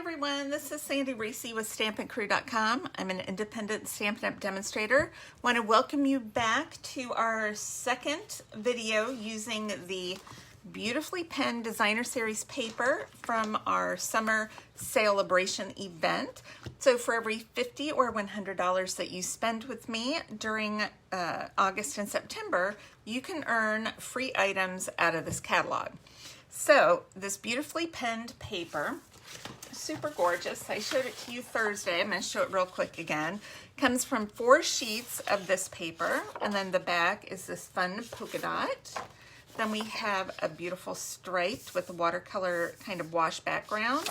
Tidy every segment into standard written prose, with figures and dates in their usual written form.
everyone, this is Sandy Reese with StampinCrew.com. I'm an independent Stampin' Up! Demonstrator. Want to welcome you back to our second video using the beautifully penned designer series paper from our summer celebration event. So for every $50 or $100 that you spend with me during August and September, you can earn free items out of this catalog. So this beautifully penned paper, super gorgeous. I showed it to you Thursday. I'm going to show it real quick again. Comes from 4 sheets of this paper, and then the back is this fun polka dot. Then we have a beautiful striped with a watercolor kind of wash background,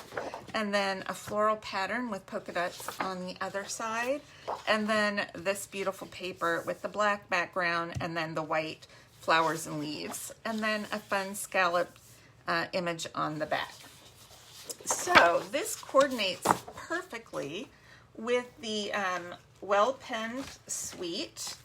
and then a floral pattern with polka dots on the other side, and then this beautiful paper with the black background and then the white flowers and leaves, and then a fun scalloped image on the back. So this coordinates perfectly with the well-penned suite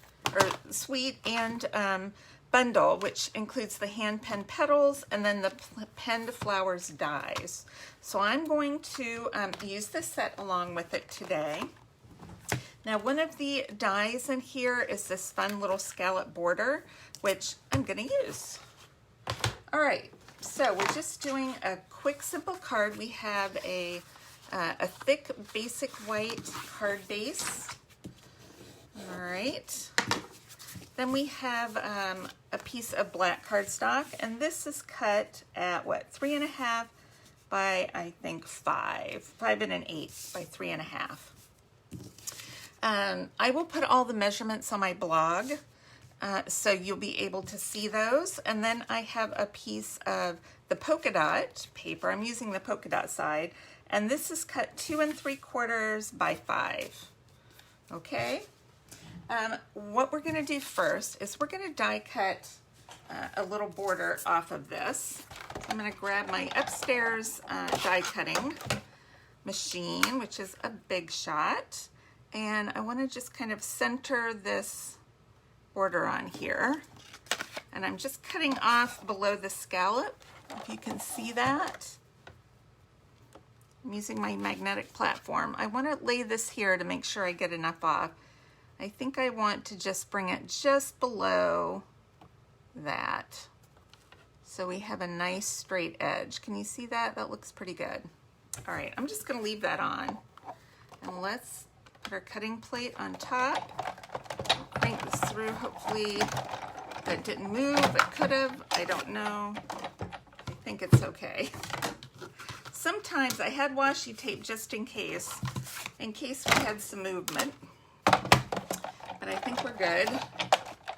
and bundle, which includes the hand-penned petals and then the penned flowers dies. So I'm going to use this set along with it today. Now, one of the dies in here is this fun little scallop border, which I'm going to use. All right. So we're just doing a quick, simple card. We have a thick, basic white card base. All right. Then we have a piece of black cardstock, and this is cut at what, 3.5 by, I think, 5 1/8 by 3.5. I will put all the measurements on my blog. So you'll be able to see those. And then I have a piece of the polka dot paper. I'm using the polka dot side. And this is cut 2 3/4 by 5. Okay. What we're going to do first is we're going to die cut a little border off of this. I'm going to grab my upstairs die cutting machine, which is a Big Shot. And I want to just kind of center this border on here, and I'm just cutting off below the scallop, if you can see that. I'm using my magnetic platform. I want to lay this here to make sure I get enough off. I think I want to just bring it just below that, so we have a nice straight edge. Can you see that? That looks pretty good. All right, I'm just going to leave that on, and let's put our cutting plate on top. Crank this through. Hopefully that didn't move. It could have. I don't know. I think it's okay. Sometimes I had washi tape just in case we had some movement. But I think we're good.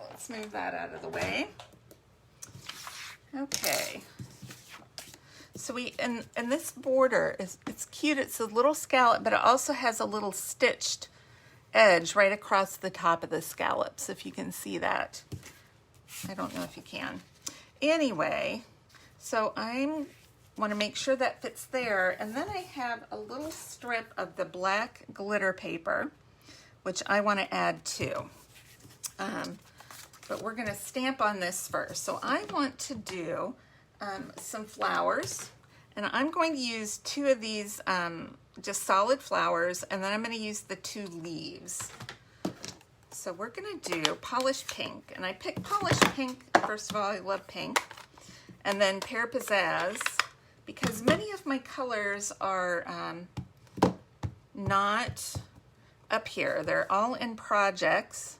Let's move that out of the way. Okay. So and this border it's cute. It's a little scallop, but it also has a little stitched edge right across the top of the scallops, if you can see that. I don't know if you can. Anyway, so I want to make sure that fits there, and then I have a little strip of the black glitter paper, which I want to add too. But we're going to stamp on this first. So I want to do some flowers, and I'm going to use 2 of these just solid flowers, and then I'm going to use the 2 leaves. So we're going to do polished pink, and I picked polished pink. First of all, I love pink, and then Pear Pizzazz, because many of my colors are not up here. They're all in projects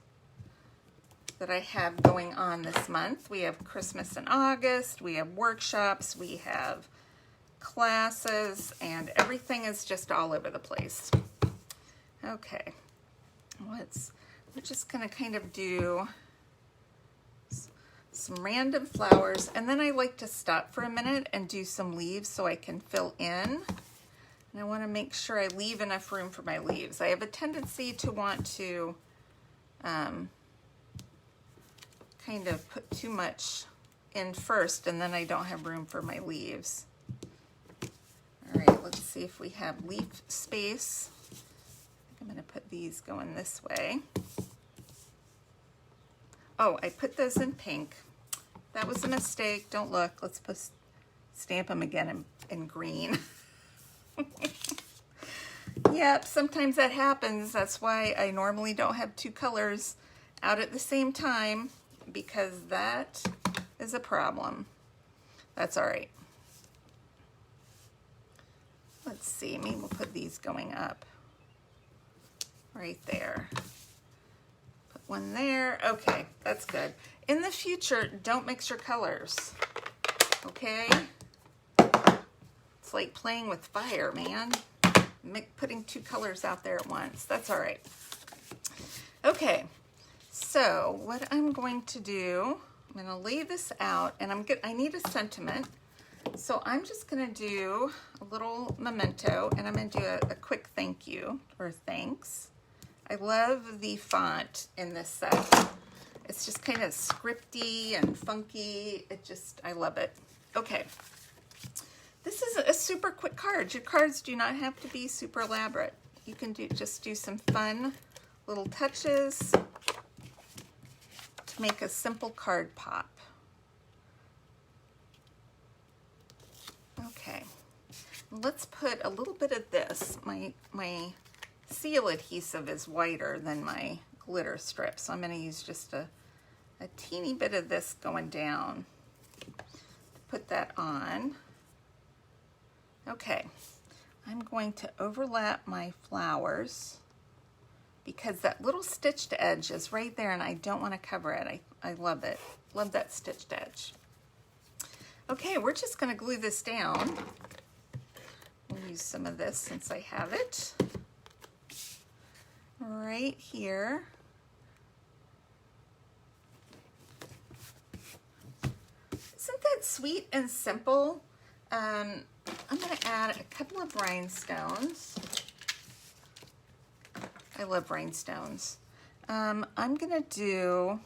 that I have going on this month. We have Christmas in August, we have workshops, we have classes, and everything is just all over the place. Okay, we're just gonna kind of do some random flowers, and then I like to stop for a minute and do some leaves so I can fill in. And I want to make sure I leave enough room for my leaves. I have a tendency to want to kind of put too much in first, and then I don't have room for my leaves. All right, let's see if we have leaf space. I'm going to put these going this way. Oh, I put those in pink. That was a mistake. Don't look. Let's stamp them again in green. Yep, sometimes that happens. That's why I normally don't have two colors out at the same time, because that is a problem. That's all right. Let's see, maybe we'll put these going up right there. Put one there. Okay, that's good. In the future, don't mix your colors, okay? It's like playing with fire, man. Putting two colors out there at once. That's all right. Okay, so what I'm going to do, I'm going to lay this out, and I need a sentiment. So I'm just going to do a little memento, and I'm going to do a quick thank you, or thanks. I love the font in this set. It's just kind of scripty and funky. I love it. Okay. This is a super quick card. Your cards do not have to be super elaborate. You can just do some fun little touches to make a simple card pop. Okay, let's put a little bit of this. My seal adhesive is whiter than my glitter strip, so I'm going to use just a teeny bit of this going down to put that on. Okay, I'm going to overlap my flowers because that little stitched edge is right there and I don't want to cover it. I love it. Love that stitched edge. Okay, we're just going to glue this down. We'll use some of this since I have it right here. Isn't that sweet and simple? I'm going to add a couple of rhinestones. I love rhinestones. I'm going to do,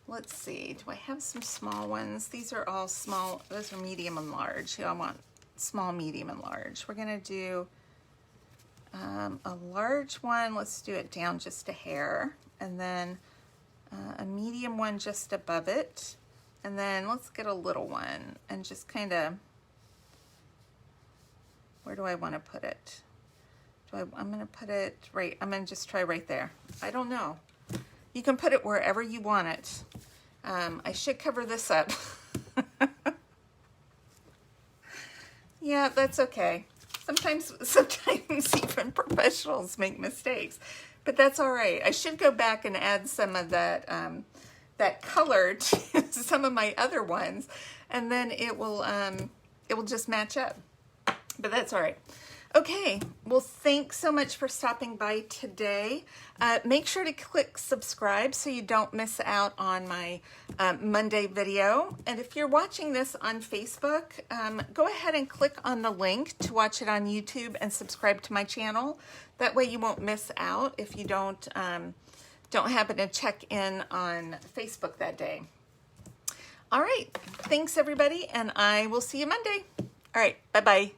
let's see, do I have some small ones? These are all small. Those are medium and large. I want small, medium, and large. We're going to do a large one. Let's do it down just a hair. And then a medium one just above it. And then let's get a little one and just kind of, where do I want to put it? I'm going to put it right, I'm going to just try right there. I don't know. You can put it wherever you want it. I should cover this up. Yeah, that's okay. Sometimes even professionals make mistakes, but that's all right. I should go back and add some of that that color to some of my other ones, and then it will just match up. But that's all right. Okay, well, thanks so much for stopping by today. Make sure to click subscribe so you don't miss out on my Monday video. And if you're watching this on Facebook, go ahead and click on the link to watch it on YouTube and subscribe to my channel. That way you won't miss out if you don't happen to check in on Facebook that day. All right, thanks everybody, and I will see you Monday. All right, bye-bye.